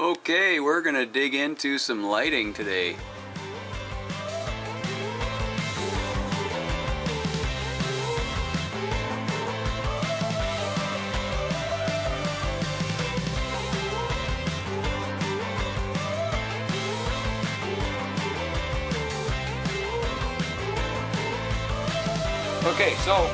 Okay, we're gonna dig into some lighting today. Okay, so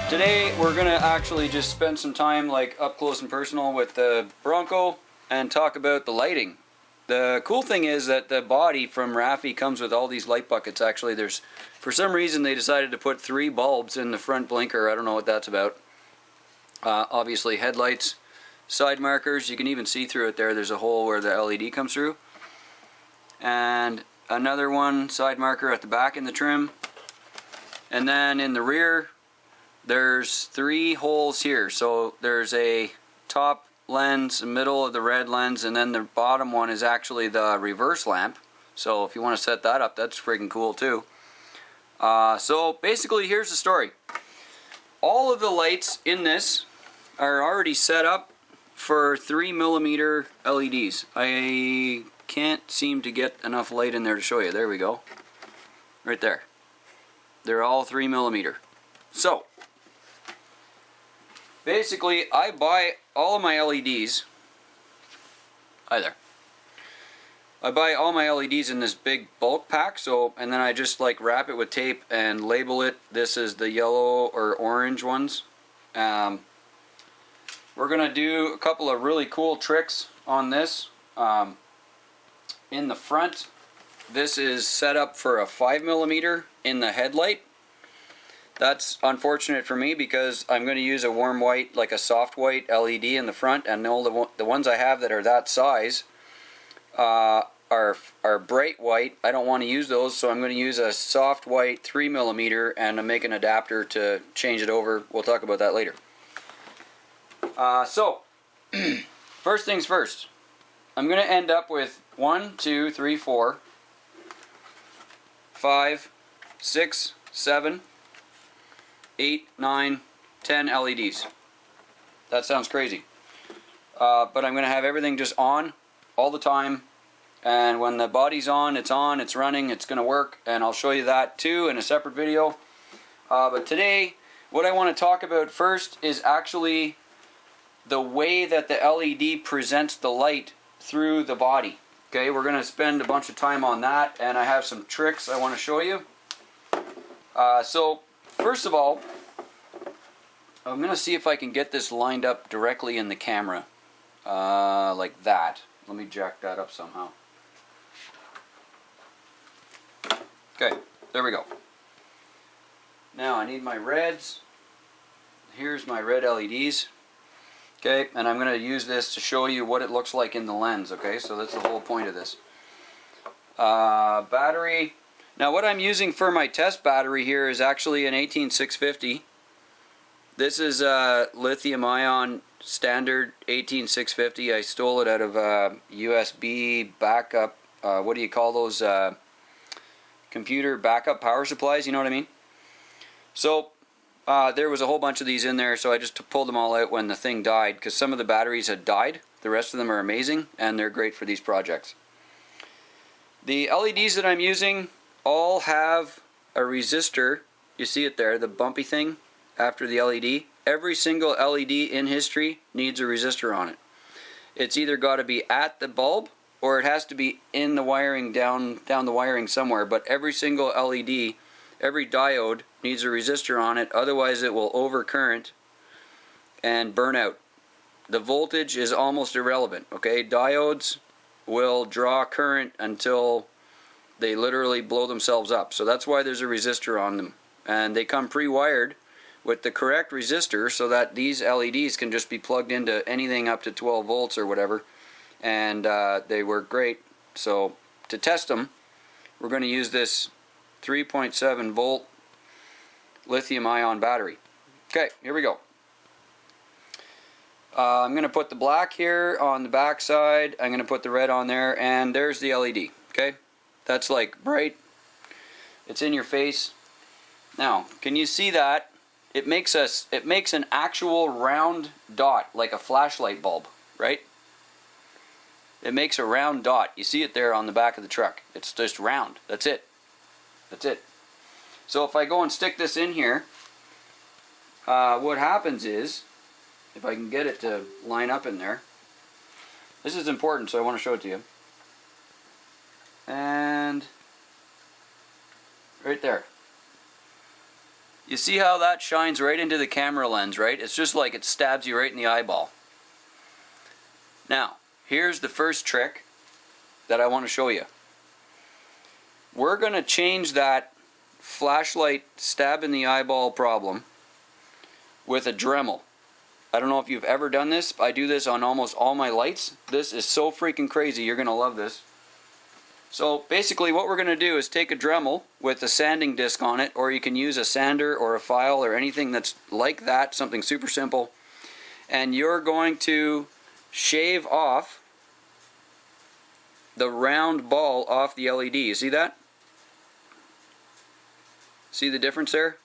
today we're gonna actually just spend some time like up close and personal with the Bronco and talk about the lighting. The cool thing is that the body from Raffi comes with all these light buckets. Actually, there's, for some reason they decided to put 3 bulbs in the front blinker. I don't know what that's about. Obviously headlights, side markers, you can even see through it there. There's a hole where the LED comes through. And another one, side marker at the back in the trim. And then in the rear, there's 3 holes here. So there's a top lens, the middle of the red lens, and then the bottom one is actually the reverse lamp. So if you want to set that up, that's freaking cool too. So basically, here's the story. All of the lights in this are already set up for 3mm LEDs. I can't seem to get enough light in there to show you. There we go. Right there. They're all 3mm. So basically, I buy all of my LEDs. Hi there. I buy all my LEDs in this big bulk pack, and then I just like wrap it with tape and label it. This is the yellow or orange ones. We're gonna do a couple of really cool tricks on this. In the front, this is set up for a 5mm in the headlight. That's unfortunate for me because I'm going to use a warm white, like a soft white LED in the front, and all the ones I have that are that size are bright white. I don't want to use those, so I'm going to use a soft white 3mm and make an adapter to change it over. We'll talk about that later. So, first things first. I'm going to end up with 1, 2, 3, 4, 5, 6, 7, 8, 9, 10 LEDs. That sounds crazy. But I'm going to have everything just on all the time. And when the body's on, it's running, it's going to work. And I'll show you that too in a separate video. But today, what I want to talk about first is actually the way that the LED presents the light through the body. Okay, we're going to spend a bunch of time on that. And I have some tricks I want to show you. So, first of all, I'm going to see if I can get this lined up directly in the camera, like that. Let me jack that up somehow. Okay, there we go. Now I need my reds. Here's my red LEDs. Okay, and I'm going to use this to show you what it looks like in the lens. Okay, so that's the whole point of this. Battery. Now what I'm using for my test battery here is actually an 18650. This is a lithium ion standard 18650. I stole it out of USB backup, what do you call those, computer backup power supplies, you know what I mean? So there was a whole bunch of these in there, so I just pulled them all out when the thing died, because some of the batteries had died. The rest of them are amazing, and they're great for these projects. The LEDs that I'm using all have a resistor. You see it there, the bumpy thing after the LED. Every single LED in history needs a resistor on it. It's either got to be at the bulb or it has to be in the wiring, down the wiring somewhere, but every single LED, every diode needs a resistor on it, otherwise it will overcurrent and burn out. The voltage is almost irrelevant, okay? Diodes will draw current until they literally blow themselves up. So that's why there's a resistor on them. And they come pre-wired with the correct resistor so that these LEDs can just be plugged into anything up to 12 volts or whatever. And they work great. So to test them, we're going to use this 3.7 volt lithium ion battery. Okay, here we go. I'm going to put the black here on the back side. I'm going to put the red on there, and there's the LED. Okay, that's like bright. It's in your face. Now, can you see that? It makes an actual round dot, like a flashlight bulb, right? it makes a round dot. You see it there on the back of the truck. It's just round. That's it. That's it. So if I go and stick this in here, what happens is, if I can get it to line up in there, this is important, so I want to show it to you. And right there. You see how that shines right into the camera lens, right? It's just like it stabs you right in the eyeball. Now, here's the first trick that I want to show you. We're going to change that flashlight stab in the eyeball problem with a Dremel. I don't know if you've ever done this. I do this on almost all my lights. This is so freaking crazy. You're going to love this. So basically what we're going to do is take a Dremel with a sanding disc on it, or you can use a sander or a file or anything that's like that, something super simple. And you're going to shave off the round ball off the LED. You see that? See the difference there?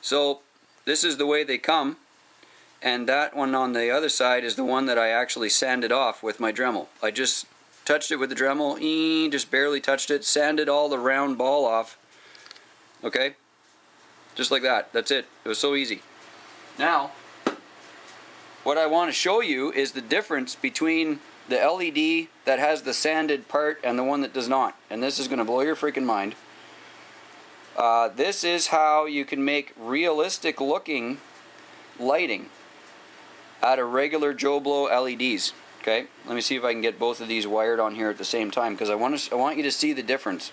So this is the way they come, and that one on the other side is the one that I actually sanded off with my Dremel. I just touched it with the Dremel, just barely touched it, sanded all the round ball off. Okay? Just like that. That's it. It was so easy. Now, what I want to show you is the difference between the LED that has the sanded part and the one that does not. And this is going to blow your freaking mind. This is how you can make realistic looking lighting out of regular Joe Blow LEDs. Okay, let me see if I can get both of these wired on here at the same time, because I want you to see the difference.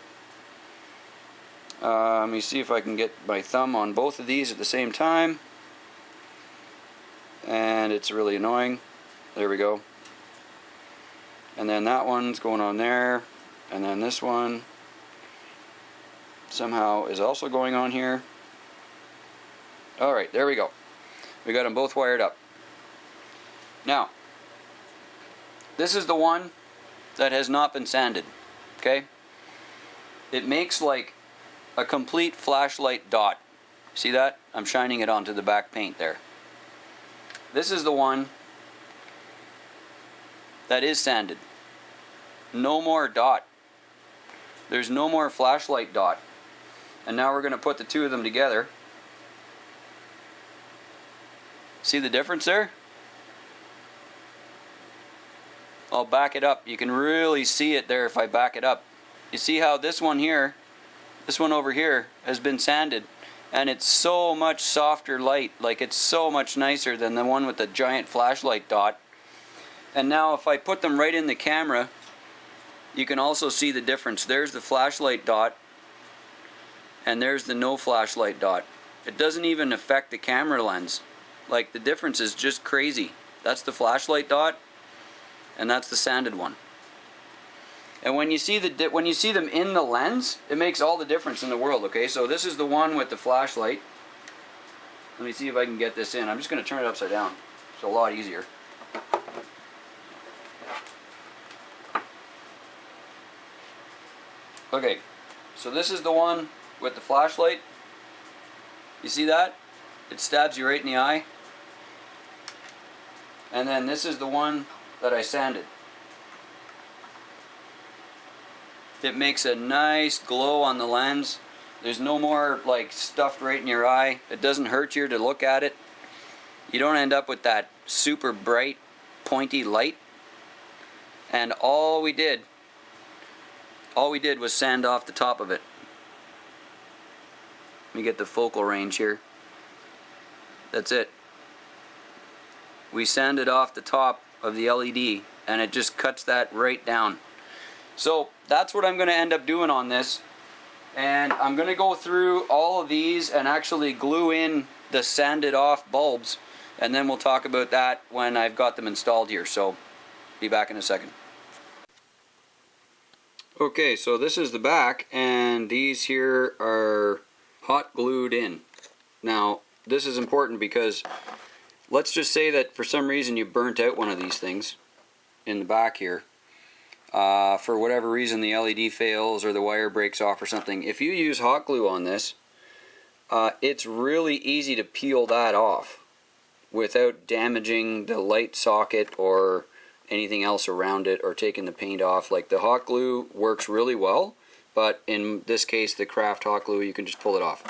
Let me see if I can get my thumb on both of these at the same time. And it's really annoying. There we go. And then that one's going on there, and then this one somehow is also going on here. Alright, there we go. We got them both wired up. Now, this is the one that has not been sanded. Okay? It makes like a complete flashlight dot. See that? I'm shining it onto the back paint there. This is the one that is sanded. No more dot. There's no more flashlight dot. And now we're going to put the two of them together. See the difference there? I'll back it up. You can really see it there if I back it up. You see how this one here, this one over here, has been sanded. And it's so much softer light. Like, it's so much nicer than the one with the giant flashlight dot. And now if I put them right in the camera, you can also see the difference. There's the flashlight dot, and there's the no flashlight dot. It doesn't even affect the camera lens. Like, the difference is just crazy. That's the flashlight dot, and that's the sanded one. And when you see them in the lens, it makes all the difference in the world. Okay, so this is the one with the flashlight. Let me see if I can get this in. I'm just going to turn it upside down. It's a lot easier. Okay, so this is the one with the flashlight. You see that? It stabs you right in the eye. And then this is the one that I sanded. It makes a nice glow on the lens. There's no more like stuffed right in your eye. It doesn't hurt you to look at it. You don't end up with that super bright, pointy light. And all we did was sand off the top of it. Let me get the focal range here. That's it. We sanded off the top of the LED, and it just cuts that right down. So that's what I'm going to end up doing on this. And I'm going to go through all of these and actually glue in the sanded off bulbs, and then we'll talk about that when I've got them installed here. So be back in a second. Okay, so this is the back, and these here are hot glued in. Now, this is important because let's just say that for some reason you burnt out one of these things in the back here. For whatever reason the LED fails or the wire breaks off or something. If you use hot glue on this, it's really easy to peel that off without damaging the light socket or anything else around it or taking the paint off. Like the hot glue works really well, but in this case the craft hot glue, you can just pull it off.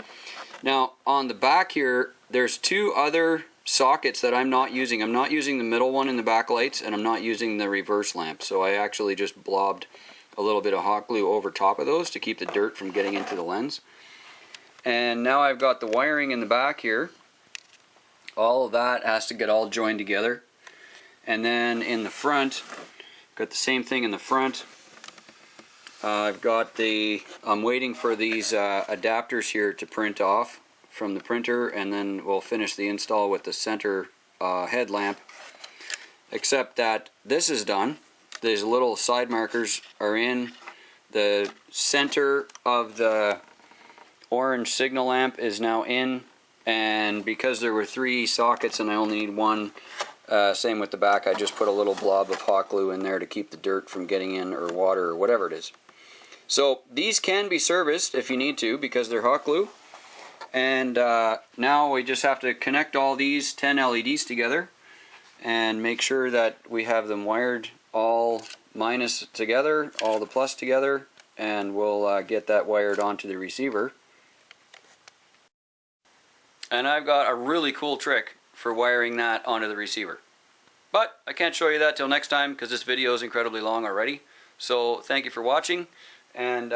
Now on the back here, there's two other sockets that I'm not using. I'm not using the middle one in the back lights, and I'm not using the reverse lamp. So I actually just blobbed a little bit of hot glue over top of those to keep the dirt from getting into the lens. And now I've got the wiring in the back here. All of that has to get all joined together. And then in the front, got the same thing in the front. I'm waiting for these adapters here to print off from the printer, and then we'll finish the install with the center headlamp. Except that this is done. These little side markers are in. The center of the orange signal lamp is now in, and because there were 3 sockets and I only need 1, same with the back, I just put a little blob of hot glue in there to keep the dirt from getting in, or water, or whatever it is. So these can be serviced if you need to, because they're hot glue. And now we just have to connect all these 10 LEDs together and make sure that we have them wired, all minus together, all the plus together, and we'll get that wired onto the receiver. And I've got a really cool trick for wiring that onto the receiver. But I can't show you that till next time because this video is incredibly long already. So thank you for watching, and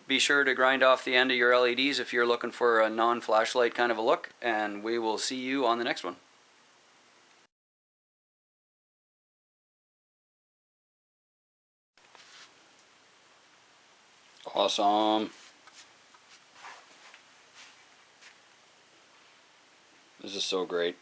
be sure to grind off the end of your LEDs if you're looking for a non-flashlight kind of a look, and we will see you on the next one. Awesome. This is so great.